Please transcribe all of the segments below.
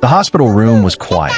The hospital room was quiet.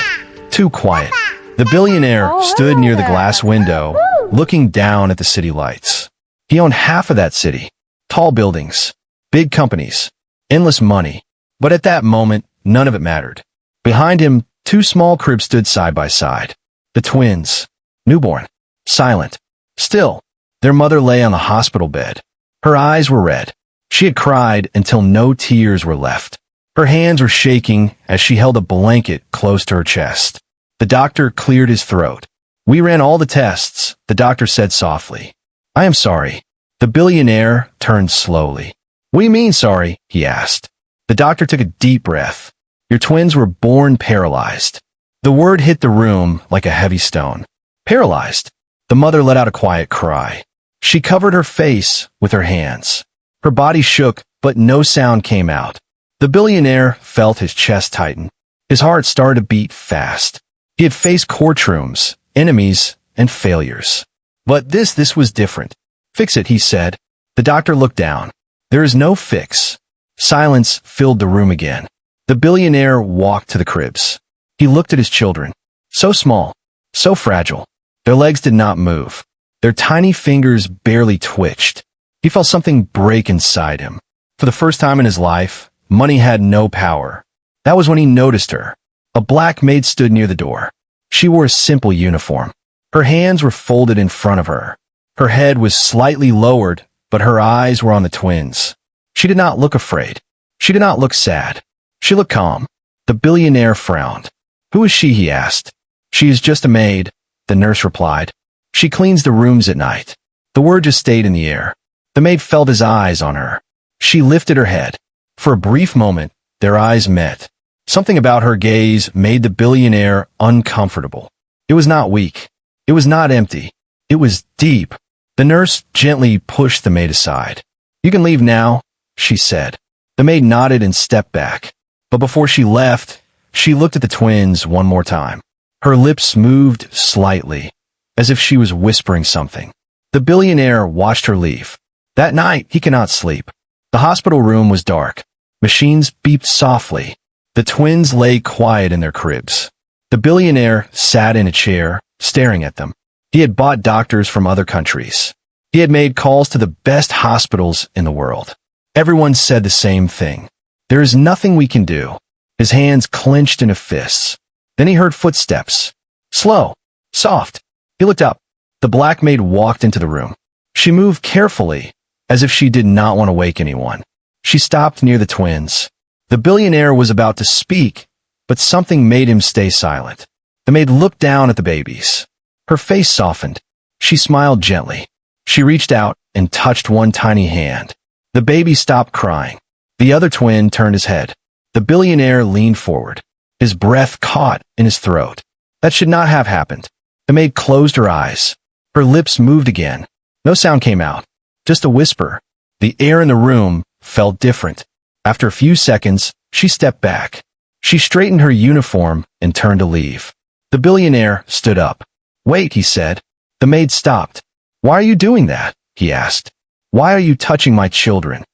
Too quiet. The billionaire stood near the glass window, looking down at the city lights. He owned half of that city. Tall buildings, big companies, endless money. But at that moment, none of it mattered. Behind him, two small cribs stood side by side. The twins, newborn, silent. Still, their mother lay on the hospital bed. Her eyes were red. She had cried until no tears were left. Her hands were shaking as she held a blanket close to her chest. The doctor cleared his throat. "We ran all the tests," the doctor said softly. "I am sorry." The billionaire turned slowly. "What do you mean sorry?" he asked. The doctor took a deep breath. "Your twins were born paralyzed." The word hit the room like a heavy stone. Paralyzed. The mother let out a quiet cry. She covered her face with her hands. Her body shook, but no sound came out. The billionaire felt his chest tighten. His heart started to beat fast. He had faced courtrooms, enemies, and failures. But this was different. "Fix it," he said. The doctor looked down. "There is no fix." Silence filled the room again. The billionaire walked to the cribs. He looked at his children. So small, so fragile. Their legs did not move. Their tiny fingers barely twitched. He felt something break inside him. For the first time in his life, money had no power. That was when he noticed her. A black maid stood near the door. She wore a simple uniform. Her hands were folded in front of her. Her head was slightly lowered, but her eyes were on the twins. She did not look afraid. She did not look sad. She looked calm. The billionaire frowned. "Who is she?" he asked. "She is just a maid," the nurse replied. "She cleans the rooms at night." The word just stayed in the air. The maid felt his eyes on her. She lifted her head. For a brief moment, their eyes met. Something about her gaze made the billionaire uncomfortable. It was not weak. It was not empty. It was deep. The nurse gently pushed the maid aside. "You can leave now," she said. The maid nodded and stepped back. But before she left, she looked at the twins one more time. Her lips moved slightly, as if she was whispering something. The billionaire watched her leave. That night, he could not sleep. The hospital room was dark. Machines beeped softly. The twins lay quiet in their cribs. The billionaire sat in a chair, staring at them. He had bought doctors from other countries. He had made calls to the best hospitals in the world. Everyone said the same thing. "There is nothing we can do." His hands clenched into fists. Then he heard footsteps. Slow, soft. He looked up. The black maid walked into the room. She moved carefully, as if she did not want to wake anyone. She stopped near the twins. The billionaire was about to speak, but something made him stay silent. The maid looked down at the babies. Her face softened. She smiled gently. She reached out and touched one tiny hand. The baby stopped crying. The other twin turned his head. The billionaire leaned forward. His breath caught in his throat. That should not have happened. The maid closed her eyes. Her lips moved again. No sound came out. Just a whisper. The air in the room felt different. After a few seconds, she stepped back. She straightened her uniform and turned to leave. The billionaire stood up. "Wait," he said. The maid stopped. "Why are you doing that?" he asked. "Why are you touching my children?"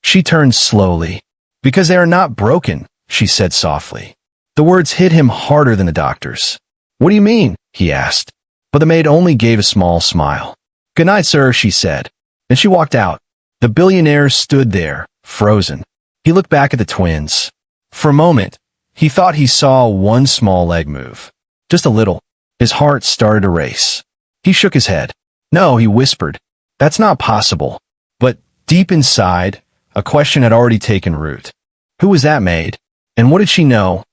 She turned slowly. "Because they are not broken," she said softly. The words hit him harder than the doctor's. "What do you mean?" he asked. But the maid only gave a small smile. "Good night, sir," she said. Then she walked out. The billionaire stood there, frozen. He looked back at the twins. For a moment, he thought he saw one small leg move. Just a little. His heart started to race. He shook his head. "No," he whispered. "That's not possible." But deep inside, a question had already taken root. Who was that maid? And what did she know?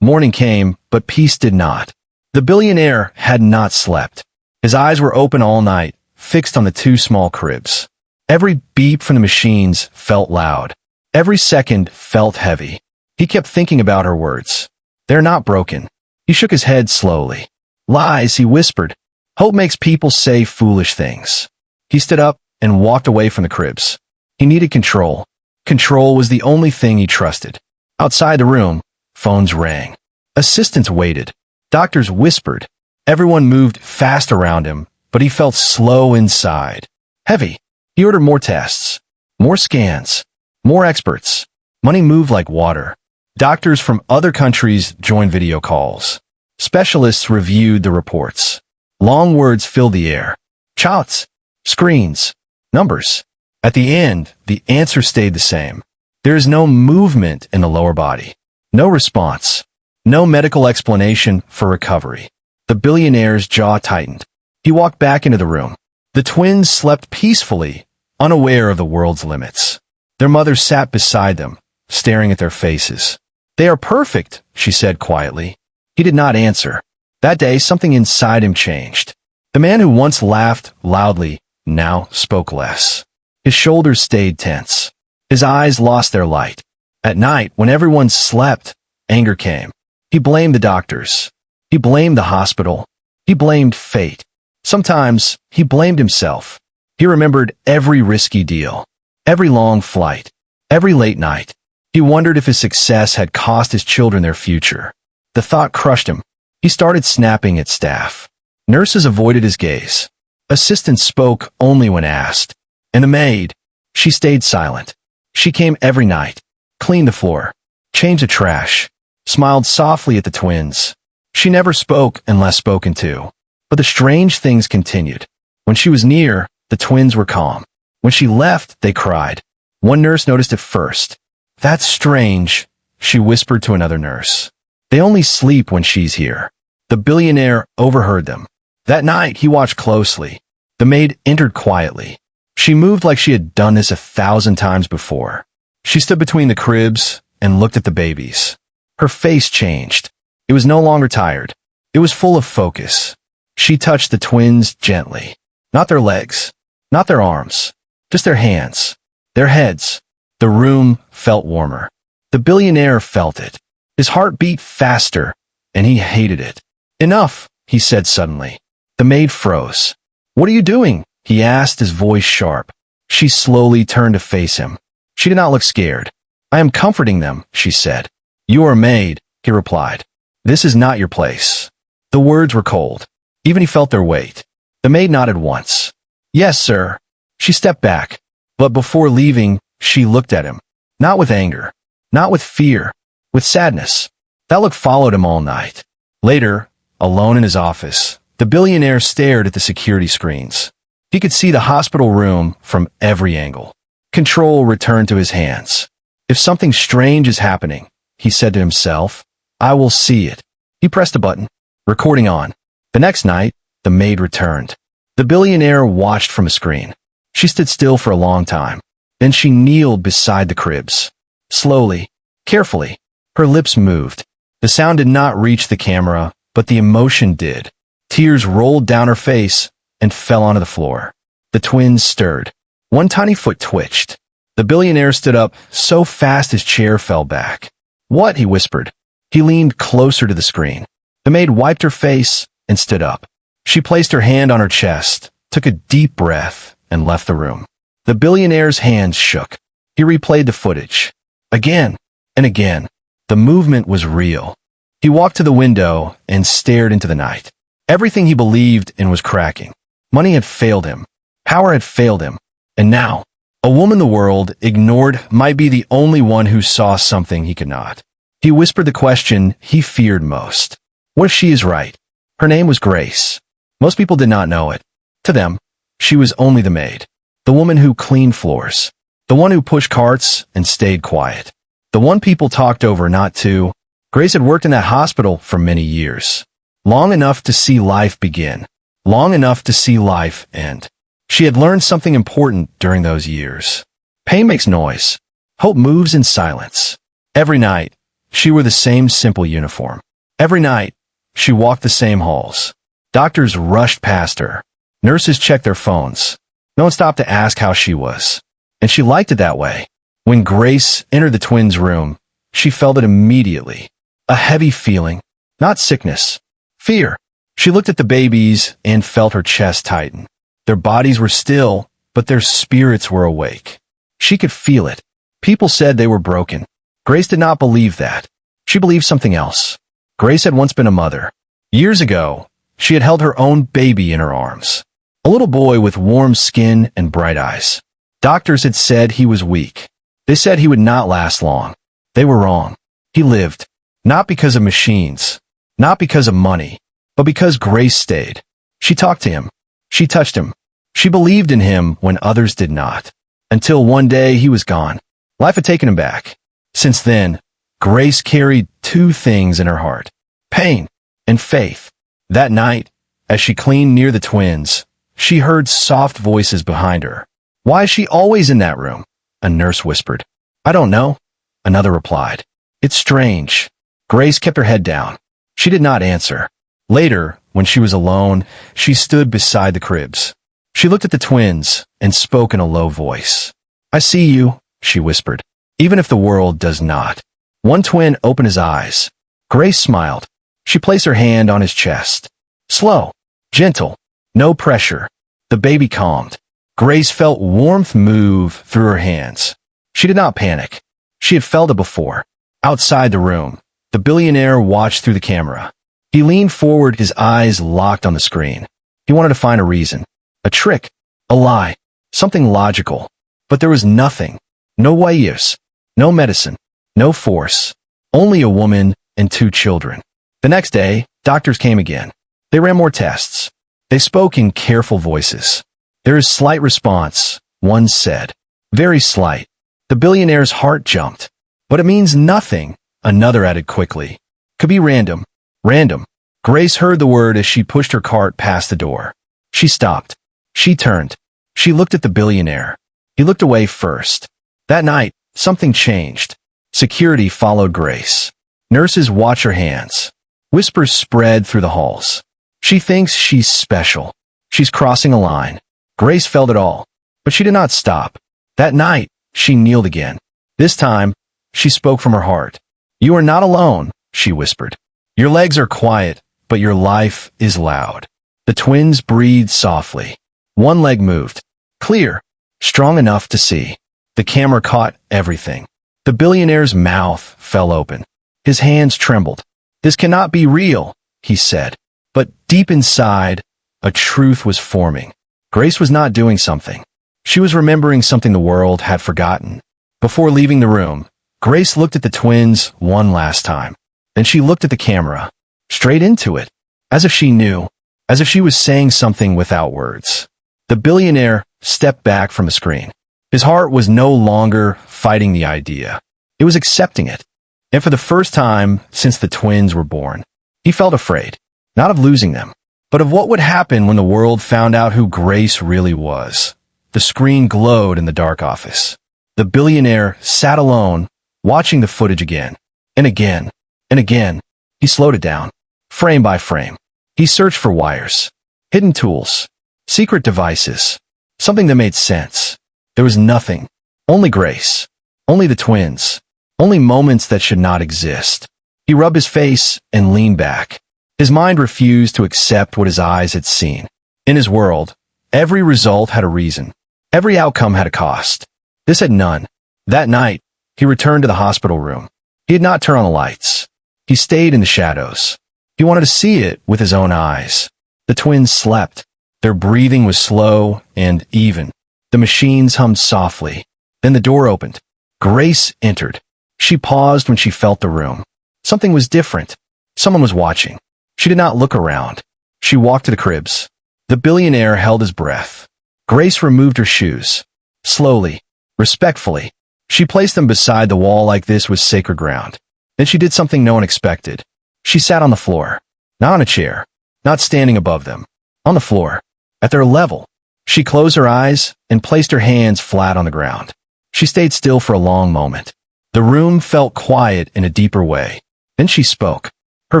Morning came, but peace did not. The billionaire had not slept. His eyes were open all night, fixed on the two small cribs. Every beep from the machines felt loud. Every second felt heavy. He kept thinking about her words. "They're not broken." He shook his head slowly. "Lies," he whispered. "Hope makes people say foolish things." He stood up and walked away from the cribs. He needed control. Control was the only thing he trusted. Outside the room, phones rang. Assistants waited. Doctors whispered. Everyone moved fast around him, but he felt slow inside. Heavy. He ordered more tests. More scans. More experts. Money moved like water. Doctors from other countries joined video calls. Specialists reviewed the reports. Long words filled the air. Charts, screens, numbers. At the end, the answer stayed the same. There is no movement in the lower body. No response. No medical explanation for recovery. The billionaire's jaw tightened. He walked back into the room. The twins slept peacefully, unaware of the world's limits. Their mother sat beside them, staring at their faces. "They are perfect," she said quietly. He did not answer. That day, something inside him changed. The man who once laughed loudly now spoke less. His shoulders stayed tense. His eyes lost their light. At night, when everyone slept, anger came. He blamed the doctors. He blamed the hospital. He blamed fate. Sometimes, he blamed himself. He remembered every risky deal, every long flight, every late night. He wondered if his success had cost his children their future. The thought crushed him. He started snapping at staff. Nurses avoided his gaze. Assistants spoke only when asked. And the maid, she stayed silent. She came every night, cleaned the floor, changed the trash, smiled softly at the twins. She never spoke unless spoken to. But the strange things continued. When she was near, the twins were calm. When she left, they cried. One nurse noticed it first. "That's strange," she whispered to another nurse. "They only sleep when she's here." The billionaire overheard them. That night, he watched closely. The maid entered quietly. She moved like she had done this 1,000 times before. She stood between the cribs and looked at the babies. Her face changed. It was no longer tired. It was full of focus. She touched the twins gently. Not their legs, not their arms, just their hands, their heads. The room felt warmer. The billionaire felt it. His heart beat faster, and he hated it. "Enough," he said suddenly. The maid froze. "What are you doing?" he asked, his voice sharp. She slowly turned to face him. She did not look scared. "I am comforting them," she said. "You are Maid," he replied. "This is not your place." The words were cold. Even he felt their weight. The maid nodded once. "Yes, sir." She stepped back. But before leaving, she looked at him. Not with anger. Not with fear. With sadness. That look followed him all night. Later, alone in his office, the billionaire stared at the security screens. He could see the hospital room from every angle. Control returned to his hands. "If something strange is happening," he said to himself, "I will see it." He pressed a button. Recording on. The next night, the maid returned. The billionaire watched from a screen. She stood still for a long time. Then she kneeled beside the cribs. Slowly, carefully, her lips moved. The sound did not reach the camera, but the emotion did. Tears rolled down her face and fell onto the floor. The twins stirred. One tiny foot twitched. The billionaire stood up so fast his chair fell back. "What?" he whispered. He leaned closer to the screen. The maid wiped her face and stood up. She placed her hand on her chest, took a deep breath, and left the room. The billionaire's hands shook. He replayed the footage. Again and again. The movement was real. He walked to the window and stared into the night. Everything he believed in was cracking. Money had failed him. Power had failed him. And now, a woman the world ignored might be the only one who saw something he could not. He whispered the question he feared most. What if she is right? Her name was Grace. Most people did not know it. To them, she was only the maid. The woman who cleaned floors. The one who pushed carts and stayed quiet. The one people talked over, not to. Grace had worked in that hospital for many years. Long enough to see life begin. Long enough to see life end. She had learned something important during those years. Pain makes noise. Hope moves in silence. Every night, she wore the same simple uniform. Every night, she walked the same halls. Doctors rushed past her. Nurses checked their phones. No one stopped to ask how she was. And she liked it that way. When Grace entered the twins' room, she felt it immediately. A heavy feeling. Not sickness. Fear. She looked at the babies and felt her chest tighten. Their bodies were still, but their spirits were awake. She could feel it. People said they were broken. Grace did not believe that. She believed something else. Grace had once been a mother. Years ago, she had held her own baby in her arms. A little boy with warm skin and bright eyes. Doctors had said he was weak. They said he would not last long. They were wrong. He lived, not because of machines, not because of money, but because Grace stayed. She talked to him. She touched him. She believed in him when others did not. Until one day he was gone. Life had taken him back. Since then, Grace carried two things in her heart: pain and faith. That night, as she cleaned near the twins, she heard soft voices behind her. "Why is she always in that room?" a nurse whispered. "I don't know," another replied. "It's strange." Grace kept her head down. She did not answer. Later, when she was alone, she stood beside the cribs. She looked at the twins and spoke in a low voice. "I see you," she whispered, "even if the world does not." One twin opened his eyes. Grace smiled. She placed her hand on his chest. Slow, gentle, no pressure. The baby calmed. Grace felt warmth move through her hands. She did not panic. She had felt it before. Outside the room, the billionaire watched through the camera. He leaned forward, his eyes locked on the screen. He wanted to find a reason. A trick, a lie, something logical. But there was nothing. No waves, no medicine, no force. Only a woman and two children. The next day, doctors came again. They ran more tests. They spoke in careful voices. "There is slight response," one said. "Very slight." The billionaire's heart jumped. "But it means nothing," another added quickly. "Could be random." Random. Grace heard the word as she pushed her cart past the door. She stopped. She turned. She looked at the billionaire. He looked away first. That night, something changed. Security followed Grace. Nurses watched her hands. Whispers spread through the halls. "She thinks she's special. She's crossing a line." Grace felt it all, but she did not stop. That night, she kneeled again. This time, she spoke from her heart. "You are not alone," she whispered. "Your legs are quiet, but your life is loud." The twins breathed softly. One leg moved. Clear, strong enough to see. The camera caught everything. The billionaire's mouth fell open. His hands trembled. "This cannot be real," he said. But deep inside, a truth was forming. Grace was not doing something. She was remembering something the world had forgotten. Before leaving the room, Grace looked at the twins one last time. Then she looked at the camera, straight into it, as if she knew, as if she was saying something without words. The billionaire stepped back from the screen. His heart was no longer fighting the idea. It was accepting it. And for the first time since the twins were born, he felt afraid, not of losing them, but of what would happen when the world found out who Grace really was. The screen glowed in the dark office. The billionaire sat alone, watching the footage again, and again, and again. He slowed it down, frame by frame. He searched for wires, hidden tools, secret devices, something that made sense. There was nothing. Only Grace. Only the twins. Only moments that should not exist. He rubbed his face and leaned back. His mind refused to accept what his eyes had seen. In his world, every result had a reason. Every outcome had a cost. This had none. That night, he returned to the hospital room. He did not turn on the lights. He stayed in the shadows. He wanted to see it with his own eyes. The twins slept. Their breathing was slow and even. The machines hummed softly. Then the door opened. Grace entered. She paused when she felt the room. Something was different. Someone was watching. She did not look around. She walked to the cribs. The billionaire held his breath. Grace removed her shoes. Slowly, respectfully. She placed them beside the wall like this was sacred ground. Then she did something no one expected. She sat on the floor. Not on a chair. Not standing above them. On the floor. At their level. She closed her eyes and placed her hands flat on the ground. She stayed still for a long moment. The room felt quiet in a deeper way. Then she spoke. Her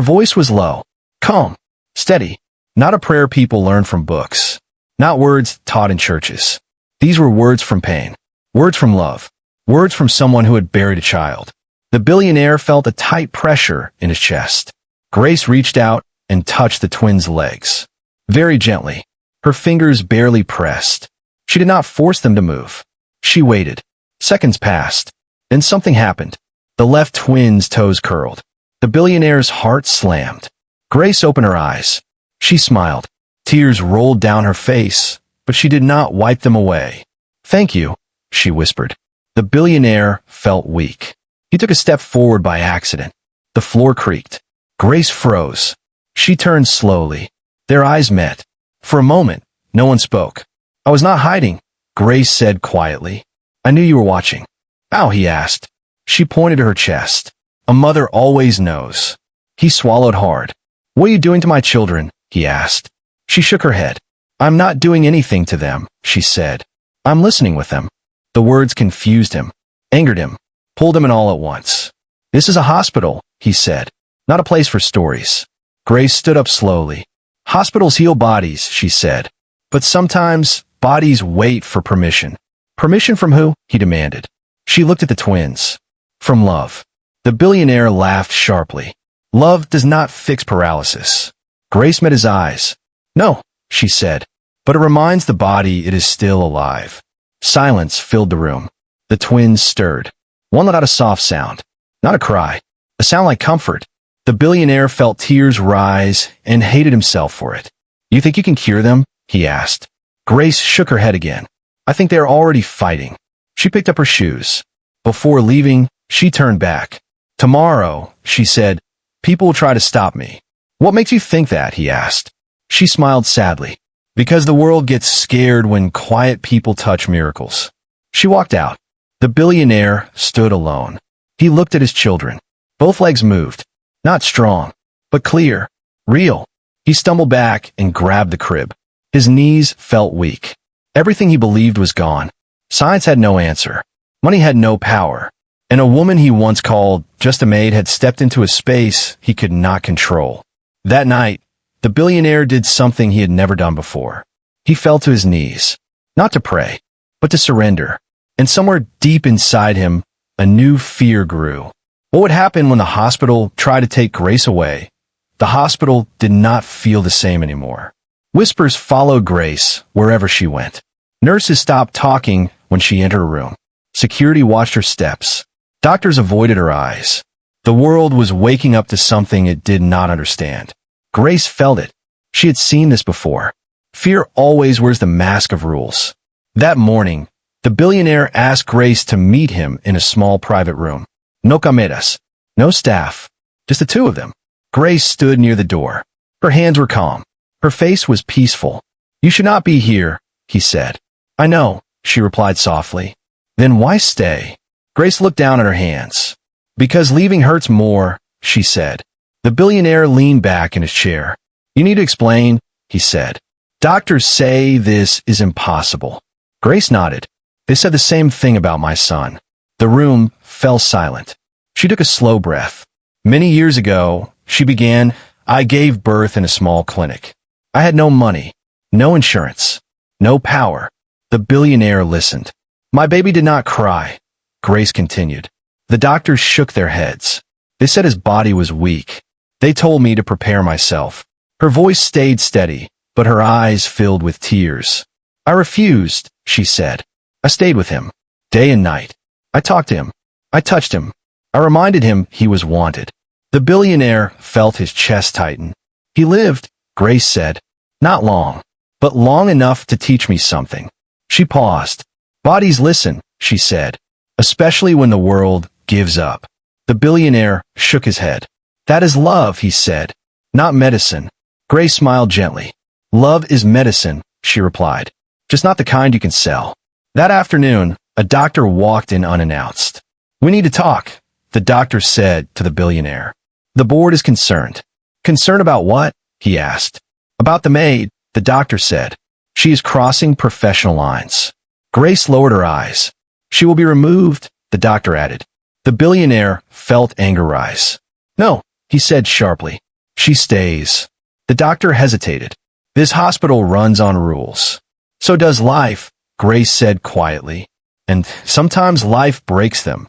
voice was low, calm, steady. Not a prayer people learn from books. Not words taught in churches. These were words from pain. Words from love. Words from someone who had buried a child. The billionaire felt a tight pressure in his chest. Grace reached out and touched the twins' legs. Very gently. Her fingers barely pressed. She did not force them to move. She waited. Seconds passed. Then something happened. The left twin's toes curled. The billionaire's heart slammed. Grace opened her eyes. She smiled. Tears rolled down her face, but she did not wipe them away. "Thank you," she whispered. The billionaire felt weak. He took a step forward by accident. The floor creaked. Grace froze. She turned slowly. Their eyes met. For a moment, no one spoke. I was not hiding, Grace said quietly. I knew you were watching. Ow, he asked. She pointed to her chest. A mother always knows. He swallowed hard. What are you doing to my children? He asked. She shook her head. I'm not doing anything to them, she said. I'm listening with them. The words confused him, angered him, pulled him in all at once. This is a hospital, he said, not a place for stories. Grace stood up slowly. Hospitals heal bodies, she said. But sometimes bodies wait for permission. Permission from who? He demanded. She looked at the twins. From love. The billionaire laughed sharply. Love does not fix paralysis. Grace met his eyes. No, she said, but it reminds the body it is still alive. Silence filled the room. The twins stirred. One let out a soft sound. Not a cry. A sound like comfort. The billionaire felt tears rise and hated himself for it. You think you can cure them? He asked. Grace shook her head again. I think they are already fighting. She picked up her shoes. Before leaving, she turned back. Tomorrow, she said, people will try to stop me. What makes you think that? He asked. She smiled sadly. Because the world gets scared when quiet people touch miracles. She walked out. The billionaire stood alone. He looked at his children. Both legs moved. Not strong, but clear, real. He stumbled back and grabbed the crib. His knees felt weak. Everything he believed was gone. Science had no answer. Money had no power. And a woman he once called just a maid had stepped into a space he could not control. That night, the billionaire did something he had never done before. He fell to his knees, not to pray, but to surrender. And somewhere deep inside him, a new fear grew. What would happen when the hospital tried to take Grace away? The hospital did not feel the same anymore. Whispers followed Grace wherever she went. Nurses stopped talking when she entered a room. Security watched her steps. Doctors avoided her eyes. The world was waking up to something it did not understand. Grace felt it. She had seen this before. Fear always wears the mask of rules. That morning, the billionaire asked Grace to meet him in a small private room. No cameras. No staff. Just the two of them. Grace stood near the door. Her hands were calm. Her face was peaceful. You should not be here, he said. I know, she replied softly. Then why stay? Grace looked down at her hands. Because leaving hurts more, she said. The billionaire leaned back in his chair. You need to explain, he said. Doctors say this is impossible. Grace nodded. They said the same thing about my son. The room fell silent. She took a slow breath. Many years ago, she began, I gave birth in a small clinic. I had no money, no insurance, no power. The billionaire listened. My baby did not cry, Grace continued. The doctors shook their heads. They said his body was weak. They told me to prepare myself. Her voice stayed steady, but her eyes filled with tears. I refused, she said. I stayed with him, day and night. I talked to him. I touched him. I reminded him he was wanted. The billionaire felt his chest tighten. He lived, Grace said. Not long, but long enough to teach me something. She paused. Bodies listen, she said, especially when the world gives up. The billionaire shook his head. That is love, he said, not medicine. Grace smiled gently. Love is medicine, she replied, just not the kind you can sell. That afternoon, a doctor walked in unannounced. We need to talk, the doctor said to the billionaire. The board is concerned. Concerned about what? He asked. About the maid, the doctor said. She is crossing professional lines. Grace lowered her eyes. She will be removed, the doctor added. The billionaire felt anger rise. No, he said sharply. She stays. The doctor hesitated. This hospital runs on rules. So does life, Grace said quietly. And sometimes life breaks them.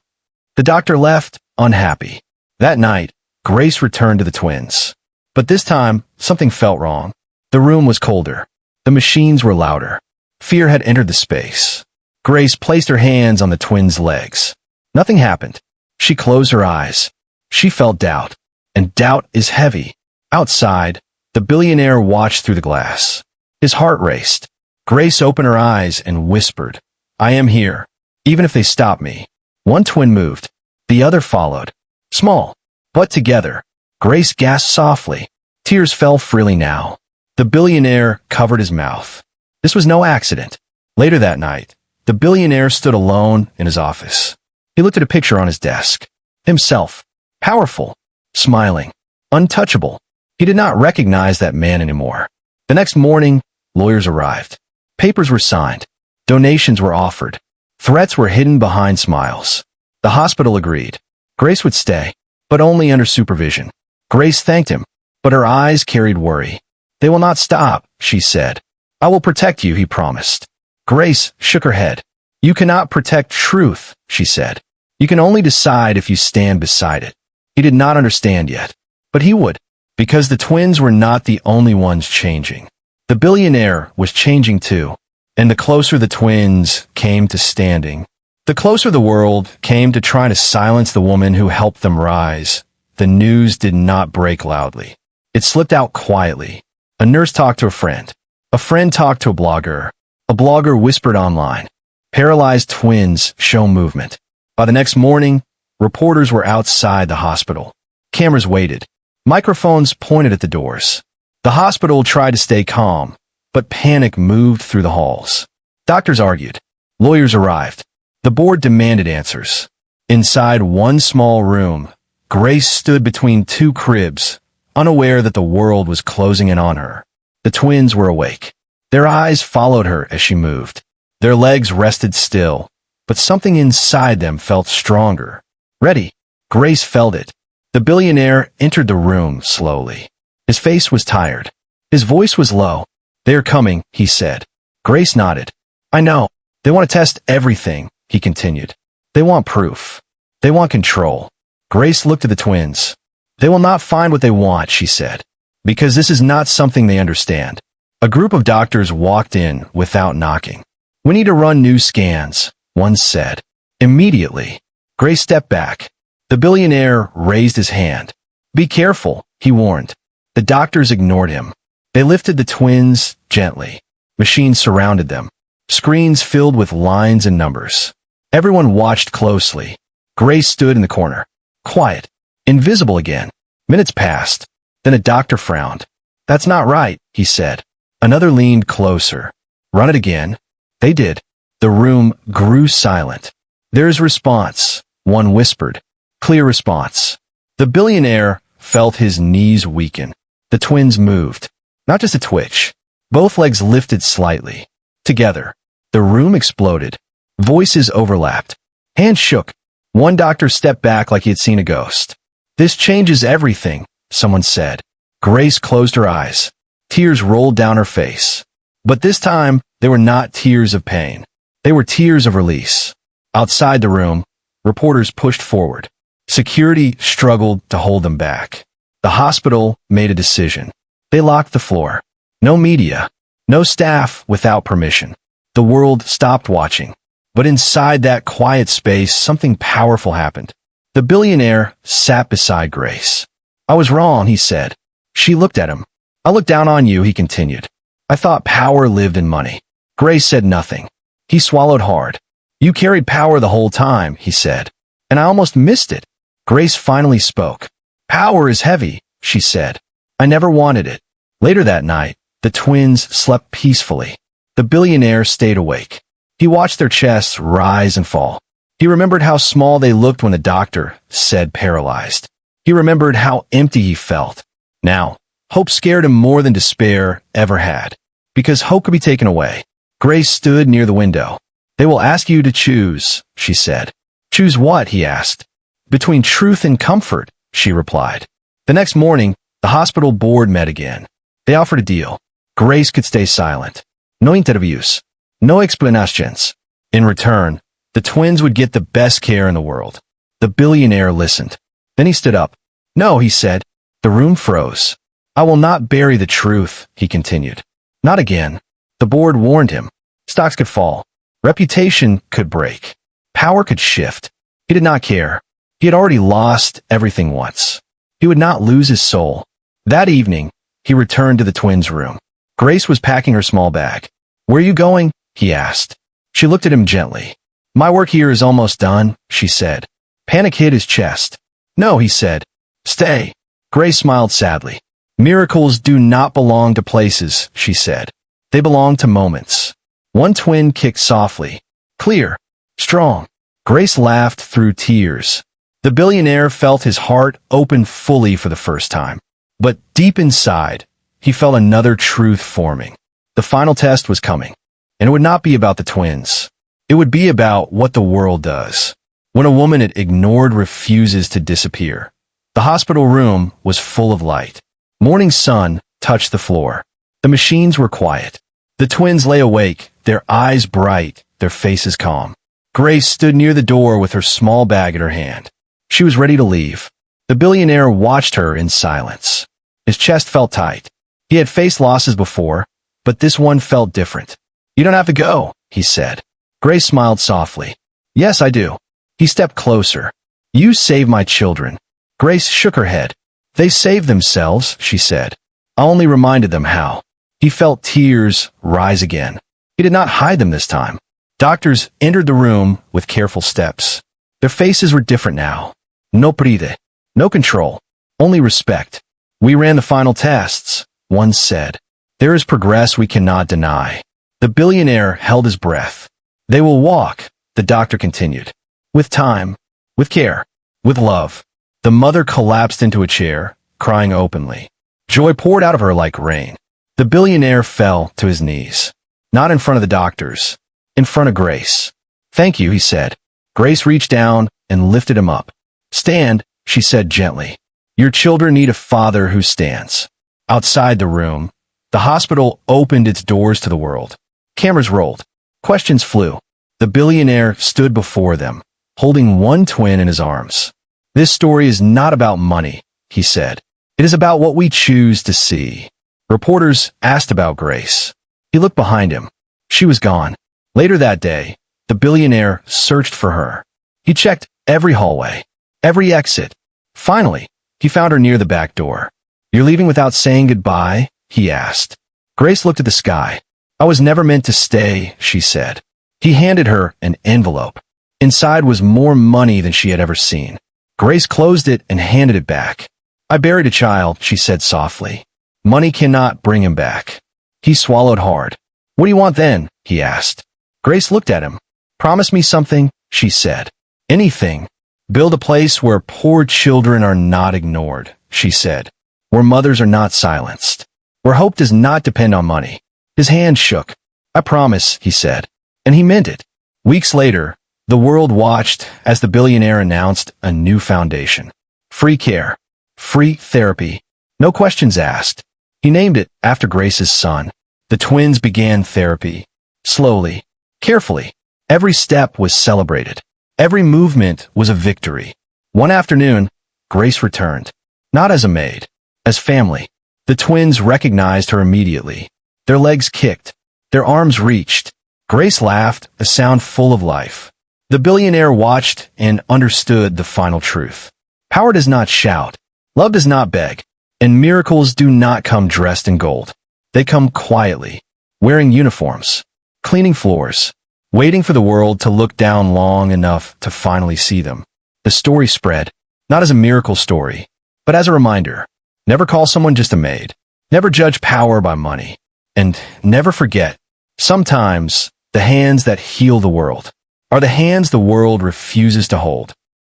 The doctor left, unhappy. That night, Grace returned to the twins. But this time, something felt wrong. The room was colder. The machines were louder. Fear had entered the space. Grace placed her hands on the twins' legs. Nothing happened. She closed her eyes. She felt doubt. And doubt is heavy. Outside, the billionaire watched through the glass. His heart raced. Grace opened her eyes and whispered, I am here, even if they stop me. One twin moved. The other followed. Small, but together. Grace gasped softly. Tears fell freely now. The billionaire covered his mouth. This was no accident. Later that night, the billionaire stood alone in his office. He looked at a picture on his desk. Himself. Powerful. Smiling. Untouchable. He did not recognize that man anymore. The next morning, lawyers arrived. Papers were signed. Donations were offered. Threats were hidden behind smiles. The hospital agreed. Grace would stay, but only under supervision. Grace thanked him, but her eyes carried worry. They will not stop, she said. I will protect you, he promised. Grace shook her head. You cannot protect truth, she said. You can only decide if you stand beside it. He did not understand yet, but he would, because the twins were not the only ones changing. The billionaire was changing too, and the closer the twins came to standing, the closer the world came to try to silence the woman who helped them rise. The news did not break loudly. It slipped out quietly. A nurse talked to a friend. A friend talked to a blogger. A blogger whispered online. Paralyzed twins show movement. By the next morning, reporters were outside the hospital. Cameras waited. Microphones pointed at the doors. The hospital tried to stay calm, but panic moved through the halls. Doctors argued. Lawyers arrived. The board demanded answers. Inside one small room, Grace stood between two cribs, unaware that the world was closing in on her. The twins were awake. Their eyes followed her as she moved. Their legs rested still, but something inside them felt stronger. Ready. Grace felt it. The billionaire entered the room slowly. His face was tired. His voice was low. They are coming, he said. Grace nodded. I know. They want to test everything, he continued. They want proof. They want control. Grace looked at the twins. They will not find what they want, she said, because this is not something they understand. A group of doctors walked in without knocking. We need to run new scans, one said. Immediately, Grace stepped back. The billionaire raised his hand. Be careful, he warned. The doctors ignored him. They lifted the twins gently. Machines surrounded them. Screens filled with lines and numbers. Everyone watched closely. Grace stood in the corner. Quiet. Invisible again. Minutes passed. Then a doctor frowned. That's not right, he said. Another leaned closer. Run it again. They did. The room grew silent. There's response, one whispered. Clear response. The billionaire felt his knees weaken. The twins moved. Not just a twitch. Both legs lifted slightly. Together. The room exploded. Voices overlapped. Hands shook. One doctor stepped back like he had seen a ghost. This changes everything, someone said. Grace closed her eyes. Tears rolled down her face. But this time, they were not tears of pain. They were tears of release. Outside the room, reporters pushed forward. Security struggled to hold them back. The hospital made a decision. They locked the floor. No media. No staff without permission. The world stopped watching. But inside that quiet space, something powerful happened. The billionaire sat beside Grace. I was wrong, he said. She looked at him. I looked down on you, he continued. I thought power lived in money. Grace said nothing. He swallowed hard. You carried power the whole time, he said. And I almost missed it. Grace finally spoke. Power is heavy, she said. I never wanted it. Later that night, the twins slept peacefully. The billionaire stayed awake. He watched their chests rise and fall. He remembered how small they looked when the doctor said paralyzed. He remembered how empty he felt. Now, hope scared him more than despair ever had. Because hope could be taken away. Grace stood near the window. They will ask you to choose, she said. Choose what, he asked. Between truth and comfort, she replied. The next morning, the hospital board met again. They offered a deal. Grace could stay silent. No interviews. No explanations. In return, the twins would get the best care in the world. The billionaire listened. Then he stood up. No, he said. The room froze. I will not bury the truth, he continued. Not again. The board warned him. Stocks could fall. Reputation could break. Power could shift. He did not care. He had already lost everything once. He would not lose his soul. That evening, he returned to the twins' room. Grace was packing her small bag. Where are you going? He asked. She looked at him gently. My work here is almost done, she said. Panic hit his chest. "No," he said. "Stay." Grace smiled sadly. "Miracles do not belong to places," she said. "They belong to moments." One twin kicked softly. Clear. Strong. Grace laughed through tears. The billionaire felt his heart open fully for the first time. But deep inside, he felt another truth forming. The final test was coming. And it would not be about the twins. It would be about what the world does when a woman it ignored refuses to disappear. The hospital room was full of light. Morning sun touched the floor. The machines were quiet. The twins lay awake, their eyes bright, their faces calm. Grace stood near the door with her small bag in her hand. She was ready to leave. The billionaire watched her in silence. His chest felt tight. He had faced losses before, but this one felt different. "You don't have to go," he said. Grace smiled softly. "Yes, I do." He stepped closer. "You saved my children." Grace shook her head. "They saved themselves," she said. "I only reminded them how." He felt tears rise again. He did not hide them this time. Doctors entered the room with careful steps. Their faces were different now. No pride, no control, only respect. "We ran the final tests," one said. "There is progress we cannot deny." The billionaire held his breath. "They will walk," the doctor continued. "With time, with care, with love." The mother collapsed into a chair, crying openly. Joy poured out of her like rain. The billionaire fell to his knees. Not in front of the doctors, in front of Grace. "Thank you," he said. Grace reached down and lifted him up. "Stand," she said gently. "Your children need a father who stands." Outside the room, the hospital opened its doors to the world. Cameras rolled. Questions flew. The billionaire stood before them, holding one twin in his arms. "This story is not about money," he said. "It is about what we choose to see." Reporters asked about Grace. He looked behind him. She was gone. Later that day, the billionaire searched for her. He checked every hallway, every exit. Finally, he found her near the back door. "You're leaving without saying goodbye?" he asked. Grace looked at the sky. "I was never meant to stay," she said. He handed her an envelope. Inside was more money than she had ever seen. Grace closed it and handed it back. "I buried a child," she said softly. "Money cannot bring him back." He swallowed hard. "What do you want then?" he asked. Grace looked at him. "Promise me something," she said. "Anything. Build a place where poor children are not ignored," she said. "Where mothers are not silenced. Where hope does not depend on money." His hand shook. "I promise," he said. And he meant it. Weeks later, the world watched as the billionaire announced a new foundation. Free care. Free therapy. No questions asked. He named it after Grace's son. The twins began therapy. Slowly. Carefully. Every step was celebrated. Every movement was a victory. One afternoon, Grace returned. Not as a maid. As family. The twins recognized her immediately. Their legs kicked. Their arms reached. Grace laughed, a sound full of life. The billionaire watched and understood the final truth. Power does not shout. Love does not beg. And miracles do not come dressed in gold. They come quietly, wearing uniforms, cleaning floors, waiting for the world to look down long enough to finally see them. The story spread, not as a miracle story, but as a reminder. Never call someone just a maid. Never judge power by money. And never forget, sometimes the hands that heal the world are the hands the world refuses to hold.